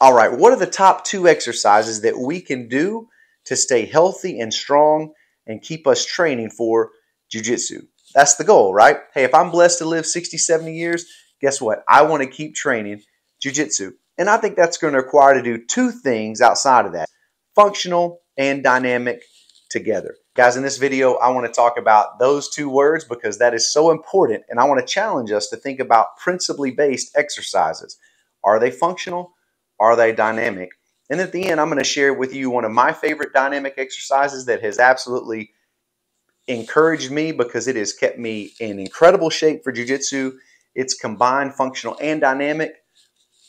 All right, what are the top 2 exercises that we can do to stay healthy and strong and keep us training for jiu-jitsu? That's the goal, right? Hey, if I'm blessed to live 60, 70 years, guess what? I want to keep training jiu-jitsu. And I think that's going to require to do 2 things outside of that, functional and dynamic together. Guys, in this video, I want to talk about those 2 words because that is so important. And I want to challenge us to think about principally based exercises. Are they functional? Are they dynamic? And at the end, I'm going to share with you one of my favorite dynamic exercises that has absolutely encouraged me because it has kept me in incredible shape for jiu-jitsu. It's combined functional and dynamic,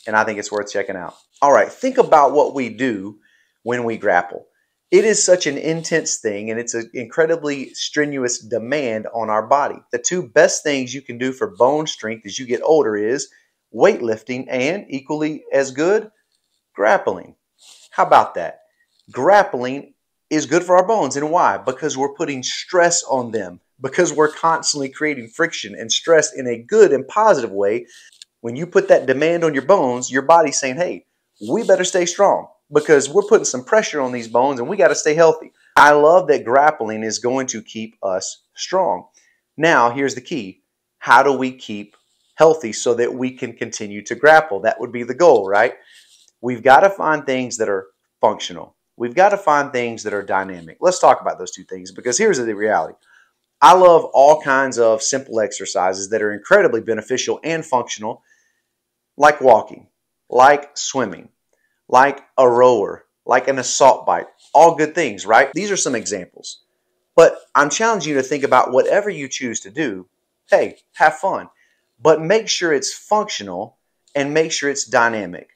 and I think it's worth checking out. All right, think about what we do when we grapple. It is such an intense thing, and it's an incredibly strenuous demand on our body. The 2 best things you can do for bone strength as you get older is weightlifting and, equally as good, grappling. How about that? Grappling is good for our bones. And why? Because we're putting stress on them. Because we're constantly creating friction and stress in a good and positive way. When you put that demand on your bones, your body's saying, hey, we better stay strong because we're putting some pressure on these bones and we got to stay healthy. I love that grappling is going to keep us strong. Now, here's the key. How do we keep healthy so that we can continue to grapple? That would be the goal, right? We've got to find things that are functional. We've got to find things that are dynamic. Let's talk about those 2 things because here's the reality. I love all kinds of simple exercises that are incredibly beneficial and functional, like walking, like swimming, like a rower, like an assault bike. All good things, right? These are some examples. But I'm challenging you to think about whatever you choose to do. Hey, have fun. But make sure it's functional and make sure it's dynamic.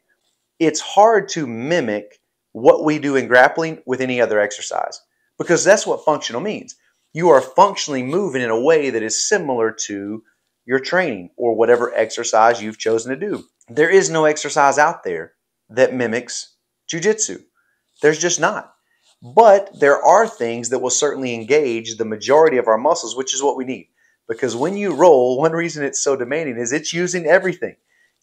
It's hard to mimic what we do in grappling with any other exercise because that's what functional means. You are functionally moving in a way that is similar to your training or whatever exercise you've chosen to do. There is no exercise out there that mimics jiu-jitsu. There's just not. But there are things that will certainly engage the majority of our muscles, which is what we need. Because when you roll, one reason it's so demanding is it's using everything.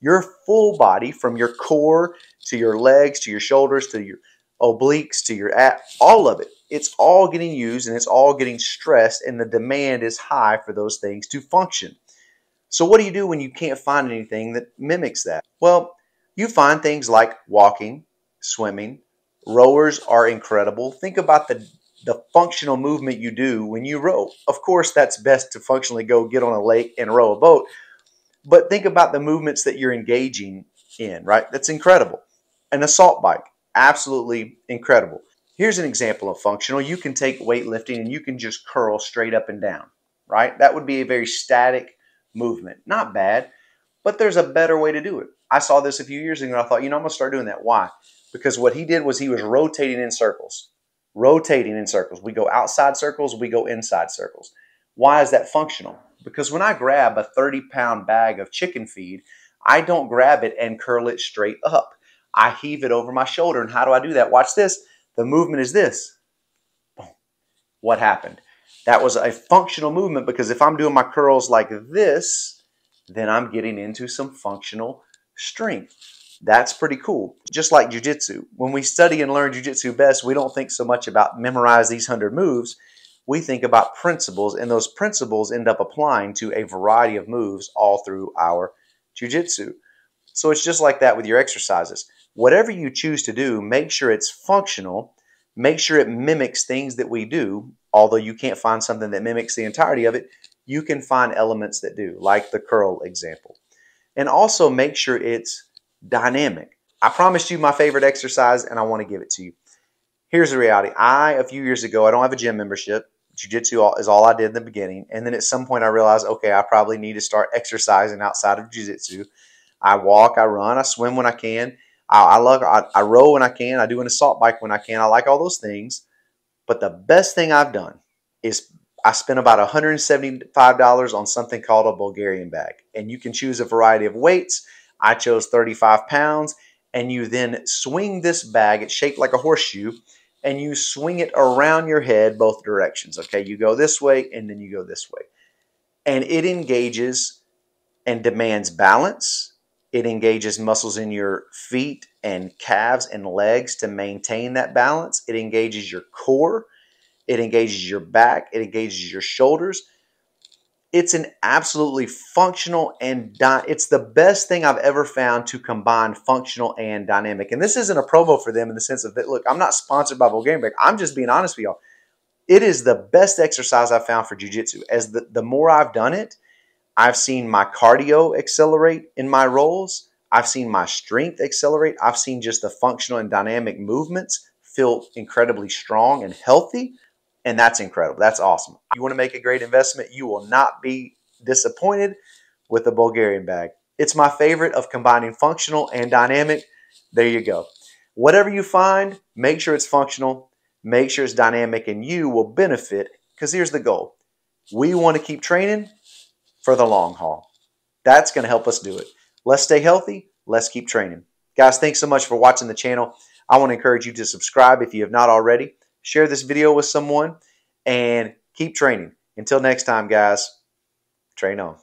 Your full body, from your core to your legs, to your shoulders, to your obliques, to your abs, all of it. It's all getting used and it's all getting stressed, and the demand is high for those things to function. So what do you do when you can't find anything that mimics that? Well, you find things like walking, swimming. Rowers are incredible. Think about the functional movement you do when you row. Of course, that's best to functionally go get on a lake and row a boat. But think about the movements that you're engaging in, right? That's incredible. An assault bike, absolutely incredible. Here's an example of functional. You can take weightlifting and you can just curl straight up and down, right? That would be a very static movement. Not bad, but there's a better way to do it. I saw this a few years ago and I thought, I'm going to start doing that. Why? Because what he did was he was rotating in circles. Rotating in circles. We go outside circles, we go inside circles. Why is that functional? Because when I grab a 30-pound bag of chicken feed, I don't grab it and curl it straight up. I heave it over my shoulder. And how do I do that? Watch this. The movement is this. Boom. What happened? That was a functional movement because if I'm doing my curls like this, then I'm getting into some functional strength. That's pretty cool. Just like jiu-jitsu. When we study and learn jiu-jitsu best, we don't think so much about memorize these 100 moves. We think about principles, and those principles end up applying to a variety of moves all through our jiu-jitsu. So it's just like that with your exercises. Whatever you choose to do, make sure it's functional. Make sure it mimics things that we do. Although you can't find something that mimics the entirety of it, you can find elements that do, like the curl example. And also make sure it's dynamic. I promised you my favorite exercise, and I want to give it to you. Here's the reality. A few years ago, I don't have a gym membership. Jiu-jitsu is all I did in the beginning. And then at some point I realized, okay, I probably need to start exercising outside of jiu-jitsu. I walk, I run, I swim when I can. I row when I can. I do an assault bike when I can. I like all those things. But the best thing I've done is I spent about $175 on something called a Bulgarian bag. And you can choose a variety of weights. I chose 35 pounds. And you then swing this bag. It's shaped like a horseshoe. And you swing it around your head both directions. Okay, you go this way and then you go this way. And it engages and demands balance It engages muscles in your feet and calves and legs to maintain that balance. It engages your core. It engages your back. It engages your shoulders. It's an absolutely functional and it's the best thing I've ever found to combine functional and dynamic. And this isn't a promo for them in the sense of that, look, I'm not sponsored by Bulgarian Bag. I'm just being honest with y'all. It is the best exercise I've found for jiu-jitsu. As the more I've done it, I've seen my cardio accelerate in my rolls. I've seen my strength accelerate. I've seen just the functional and dynamic movements feel incredibly strong and healthy. And that's incredible. That's awesome. If you want to make a great investment, you will not be disappointed with the Bulgarian Bag. It's my favorite of combining functional and dynamic. There you go. Whatever you find, make sure it's functional, make sure it's dynamic, and you will benefit because here's the goal. We want to keep training for the long haul. That's going to help us do it. Let's stay healthy. Let's keep training. Guys, thanks so much for watching the channel. I want to encourage you to subscribe if you have not already. Share this video with someone and keep training. Until next time, guys, train on.